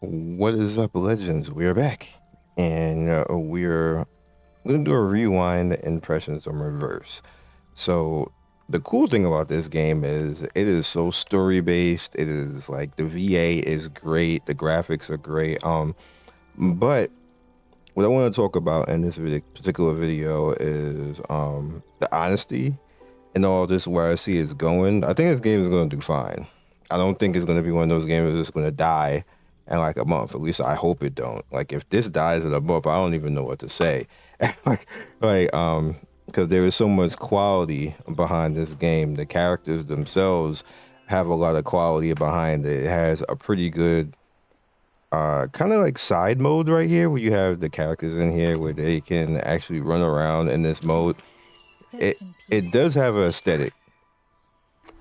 What is up, legends? We're back, and we're gonna do a rewind impressions on reverse. So the cool thing about this game is it is so story based. It is like the VA is great, the graphics are great. But what I want to talk about in this particular video is the honesty and all this where I see it's going. I think this game is gonna do fine. I don't think it's gonna be one of those games that's gonna die in like a month. At least I hope it don't. Like if this dies in a month, I don't even know what to say. Because there is so much quality behind this game. The characters themselves have a lot of quality behind it. It has a pretty good kind of like side mode right here where you have the characters in here where they can actually run around in this mode. It does have an aesthetic.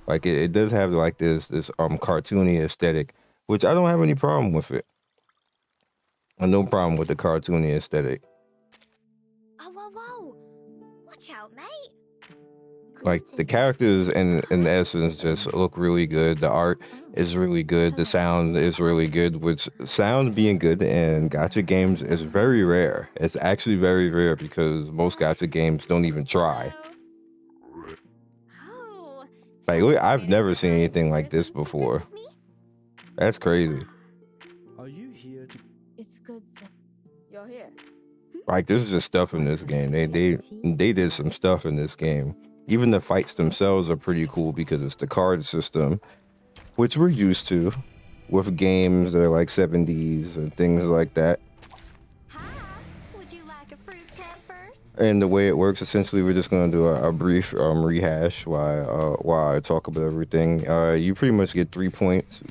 Like it does have like this cartoony aesthetic, which I don't have any problem with it. No problem with the cartoony aesthetic. Oh, whoa, whoa. Watch out, mate. Like the characters in essence just look really good. The art is really good. The sound is really good, which sound being good in gacha games is very rare. It's actually very rare because most gacha games don't even try. Oh. Like I've never seen anything like this before. That's crazy. Are you here to... It's good, sir. You're here. Like this is just stuff in this game. They did some stuff in this game. Even the fights themselves are pretty cool because it's the card system, which we're used to with games that are like 7Ds and things like that. Hi. Would you like a fruit tap first? And the way it works, essentially, we're just going to do a brief rehash while I talk about everything. You pretty much get 3 points,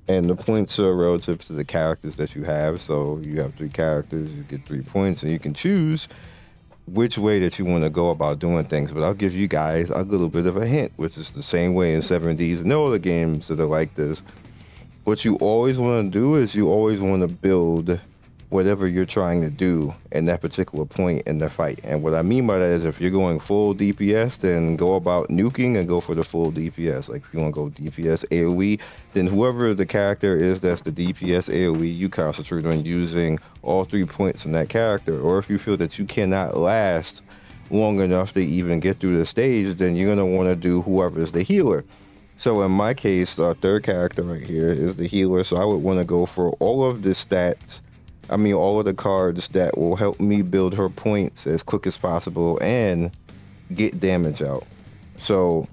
and the points are relative to the characters that you have. So you have 3 characters, you get 3 points, and you can choose which way that you want to go about doing things. But I'll give you guys a little bit of a hint, which is the same way in 7Ds and no other games that are like this. What you always want to do is you always want to build whatever you're trying to do in that particular point in the fight. And what I mean by that is if you're going full DPS, then go about nuking and go for the full DPS. Like if you want to go DPS AoE, then whoever the character is that's the DPS AoE, you concentrate on using all 3 points in that character. Or if you feel that you cannot last long enough to even get through the stage, then you're going to want to do whoever is the healer. So in my case, our third character right here is the healer. So I would want to go for all of the stats. I mean, all of the cards that will help me build her points as quick as possible and get damage out. So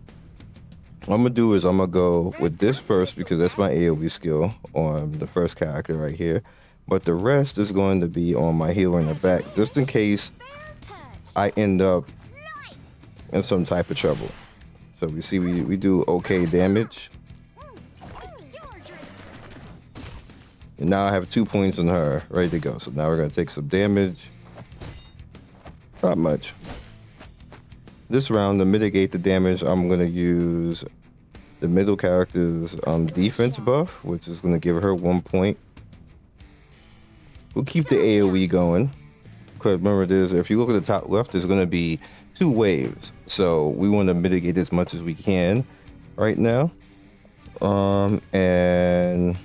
what I'm going to do is I'm going to go with this first because that's my AoE skill on the first character right here. But the rest is going to be on my healer in the back, just in case I end up in some type of trouble. So we see we do okay damage. And now I have 2 points on her, ready to go. So now we're going to take some damage. Not much. This round, to mitigate the damage, I'm going to use the middle character's defense buff, which is going to give her 1 point. We'll keep the AoE going. Because remember, if you look at the top left, there's going to be 2 waves. So we want to mitigate as much as we can right now. And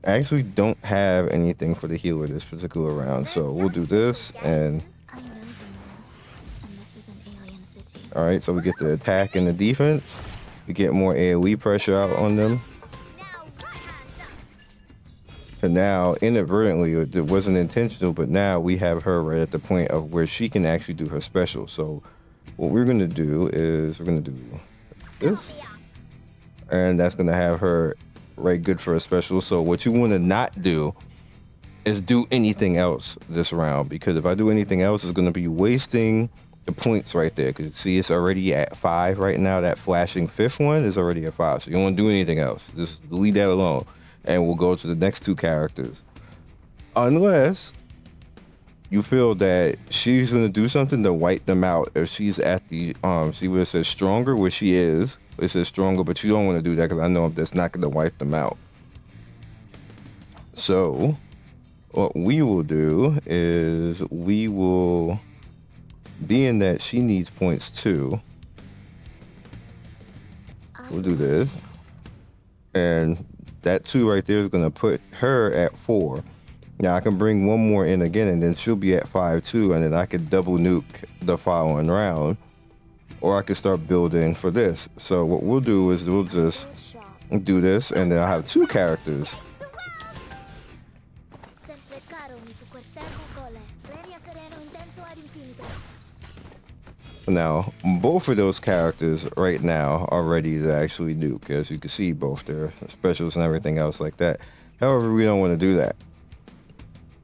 I actually don't have anything for the healer this particular round, so we'll do this and this is an alien city. all right, so we get the attack and the defense. We get more AoE pressure out on them. And now, inadvertently, it wasn't intentional, but now we have her right at the point of where she can actually do her special. So what we're going to do is we're going to do this, and that's going to have her right good for a special. So what you want to not do is do anything else this round, because if I do anything else, it's going to be wasting the points right there. Because see, it's already at 5 right now. That flashing 5th one is already at 5, so you don't want to do anything else. Just leave that alone, and we'll go to the next 2 characters, unless you feel that she's going to do something to wipe them out. If she's at the see where it says stronger, where she is, it says stronger, but you don't want to do that because I know that's not going to wipe them out. So what we will do is we will, being that she needs points too, we'll do this, and that 2 right there is going to put her at 4. Now I can bring one more in again, and then she'll be at 5 too, and then I could double nuke the following round, or I could start building for this. So what we'll do is we'll just do this, and then I have 2 characters. Now both of those characters right now are ready to actually nuke. As you can see, both their specials and everything else like that. However, we don't want to do that.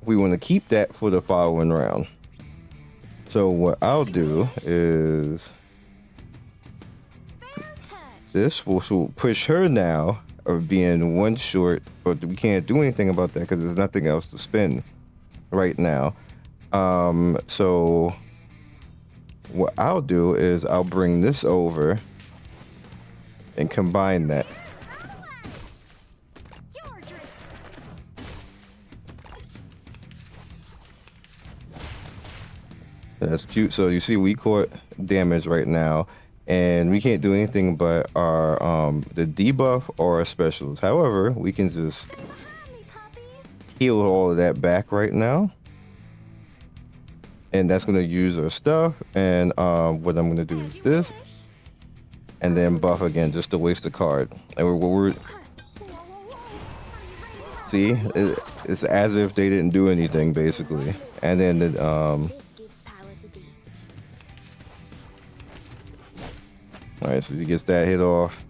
We want to keep that for the following round. So what I'll do is this will push her now of being 1 short, but we can't do anything about that because there's nothing else to spin right now. So what I'll do is I'll bring this over and combine that. That's cute. So you see we caught damage right now, and we can't do anything but our the debuff or our specials. However, we can just heal all of that back right now, and that's going to use our stuff. And what I'm going to do is this, and then buff again just to waste a card. And we're see, it's as if they didn't do anything basically. And then the all right, so he gets that hit off.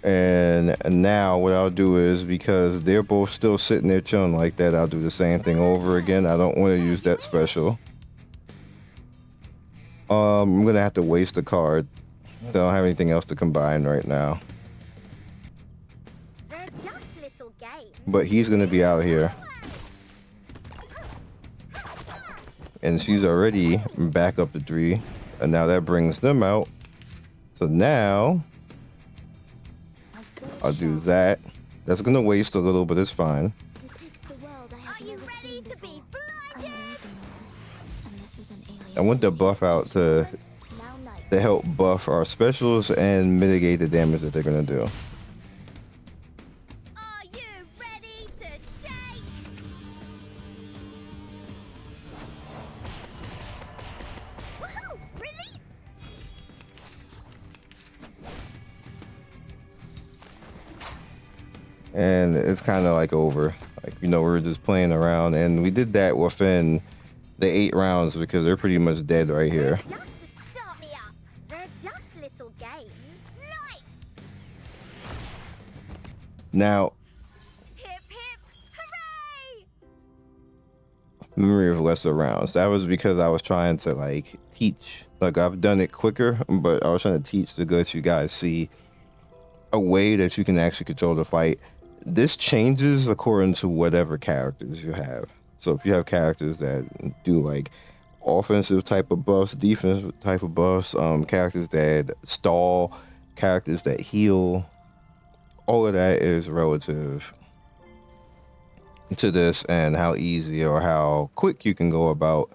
And now what I'll do is, because they're both still sitting there chilling like that, I'll do the same thing over again. I don't want to use that special. I'm gonna have to waste a card. I don't have anything else to combine right now. But he's gonna be out here. And she's already back up to 3. And now that brings them out. So now I'll do that. That's gonna waste a little, but it's fine. Are you ready to be blinded? I want the buff out to help buff our specials and mitigate the damage that they're gonna do. Are you ready to shake? Woohoo! Release! And it's kind of like over. Like, you know, we're just playing around, and we did that within the 8 rounds because they're pretty much dead right here. Just start me up. They're just little games. Nice! Now, Hip hip hooray! memory of lesser rounds. That was because I was trying to like teach. Like, I've done it quicker, but I was trying to teach to let you guys see a way that you can actually control the fight. This changes according to whatever characters you have. So if you have characters that do like offensive type of buffs, defensive type of buffs, characters that stall, characters that heal, all of that is relative to this and how easy or how quick you can go about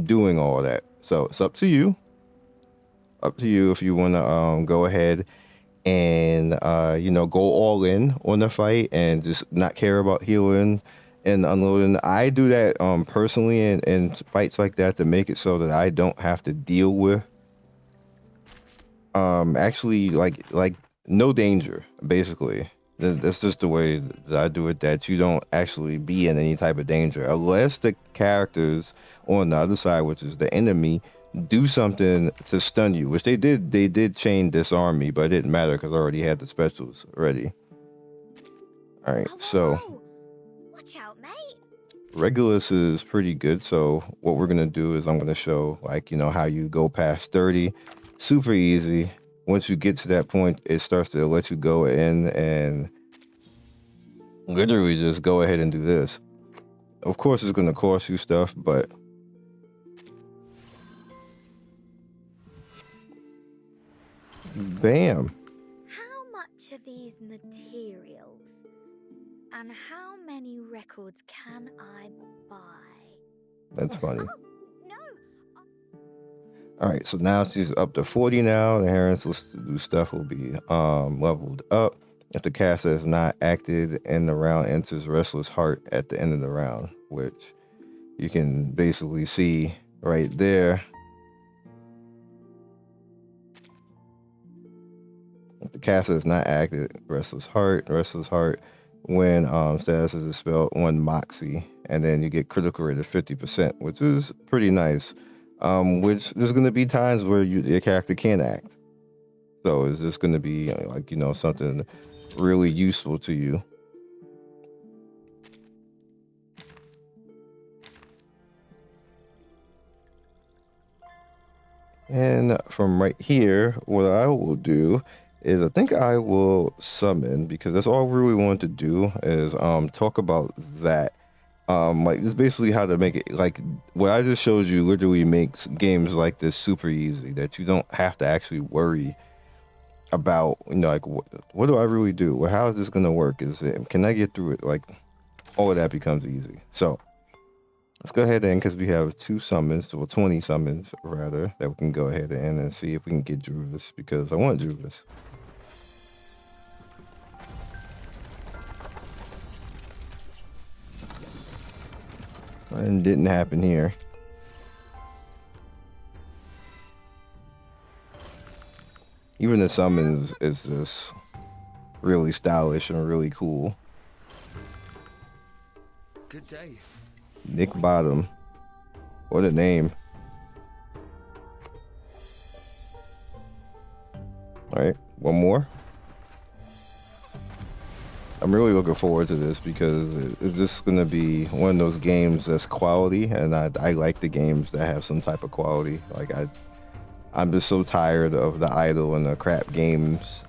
doing all of that. So it's up to you. Up to you if you want to go ahead and you know, go all in on the fight and just not care about healing and unloading. I do that personally in fights like that to make it so that I don't have to deal with actually like no danger, basically. That's just the way that I do it, that you don't actually be in any type of danger unless the characters on the other side, which is the enemy, do something to stun you, which they did. They did chain disarm me, but it didn't matter because I already had the specials ready. All right, so Watch out, mate. Regulus is pretty good. So what we're gonna do is I'm gonna show, like, you know, how you go past 30. Super easy. Once you get to that point, it starts to let you go in and literally just go ahead and do this. Of course, it's gonna cost you stuff, but bam. How much are these materials? And how many records can I buy? That's funny. Oh, no. All right, so now she's up to 40 now. The Heron's listed to do stuff will be leveled up. If the caster is not acted and the round enters Restless Heart at the end of the round, which you can basically see right there. If the caster is not acted, Restless Heart, when status is spelled 1 Moxie, and then you get critical rate of 50%, which is pretty nice. Which there's going to be times where your character can't act. So is this going to be like, you know, something really useful to you? And from right here, what I will do is I think I will summon, because that's all we really want to do is talk about that. Like this is basically how to make it, like what I just showed you literally makes games like this super easy, that you don't have to actually worry about, you know, like what do I really do? Well, how is this gonna work? Can I get through it? Like all of that becomes easy. So let's go ahead and, because we have 2 summons, so 20 summons rather, that we can go ahead and see if we can get Druvis, because I want Druvis. And it didn't happen here. Even the summons is just really stylish and really cool. Good day. Nick Bottom. What a name. Alright, one more. I'm really looking forward to this, because it's just going to be one of those games that's quality, and I like the games that have some type of quality. Like I'm just so tired of the idle and the crap games.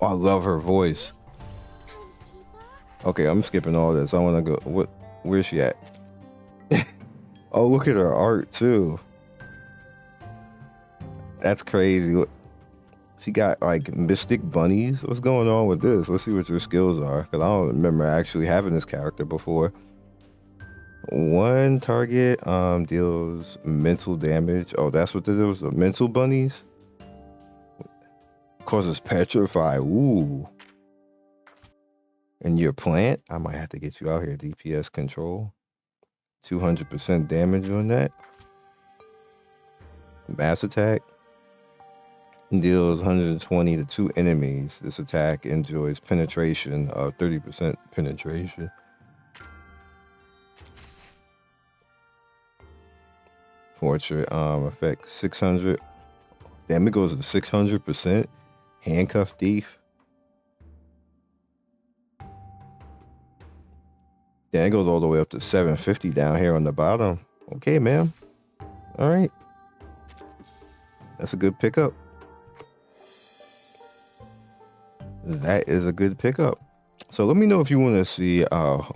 Oh, I love her voice. Okay, I'm skipping all this. I want to go. Where's she at? Oh, look at her art too. That's crazy. She got like mystic bunnies. What's going on with this? Let's see what your skills are, because I don't remember actually having this character before. 1 target deals mental damage. Oh, that's what this is. The mental bunnies causes petrify. Ooh. And your plant, I might have to get you out here. DPS control, 200% damage on that. Mass attack deals 120 to 2 enemies. This attack enjoys penetration of 30% penetration. Portrait effect 600. Damn, it goes to 600%. Handcuff thief. Yeah, it goes all the way up to 750 down here on the bottom. Okay, ma'am. All right. That's a good pickup. That is a good pickup. So let me know if you want to see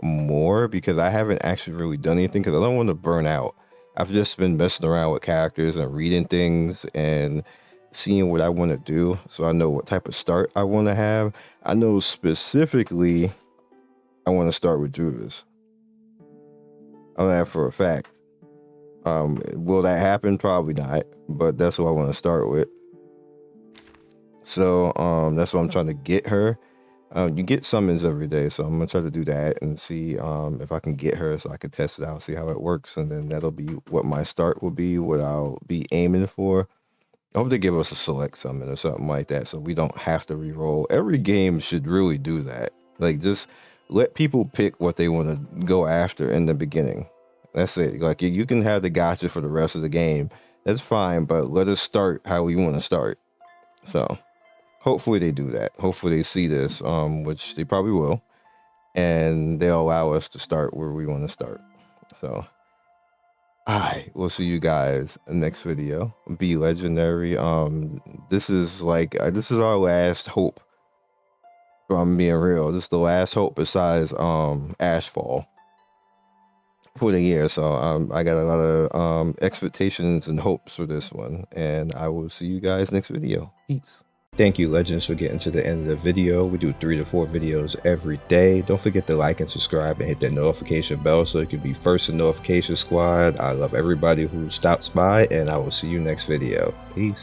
more, because I haven't actually really done anything, because I don't want to burn out. I've just been messing around with characters and reading things and seeing what I want to do, so I know what type of start I want to have. I know specifically I want to start with Druvis. I know that for a fact. Will that happen? Probably not, but that's what I want to start with. So that's what I'm trying to get her. You get summons every day, so I'm gonna try to do that and see if I can get her, so I can test it out, see how it works, and then that'll be what my start will be, what I'll be aiming for. I hope they give us a select summon or something like that, so we don't have to re-roll. Every game should really do that. Like, just let people pick what they want to go after in the beginning. That's it. Like, you can have the gacha for the rest of the game. That's fine, but let us start how we want to start. So hopefully they do that. Hopefully they see this, which they probably will, and they'll allow us to start where we want to start. So we'll see you guys in the next video. Be legendary. This is our last hope. If I'm being real, this is the last hope besides Ashfall for the year. So I got a lot of expectations and hopes for this one, and I will see you guys next video. Peace. Thank you, Legends, for getting to the end of the video. We do 3 to 4 videos every day. Don't forget to like and subscribe and hit that notification bell so you can be first in notification squad. I love everybody who stops by, and I will see you next video. Peace.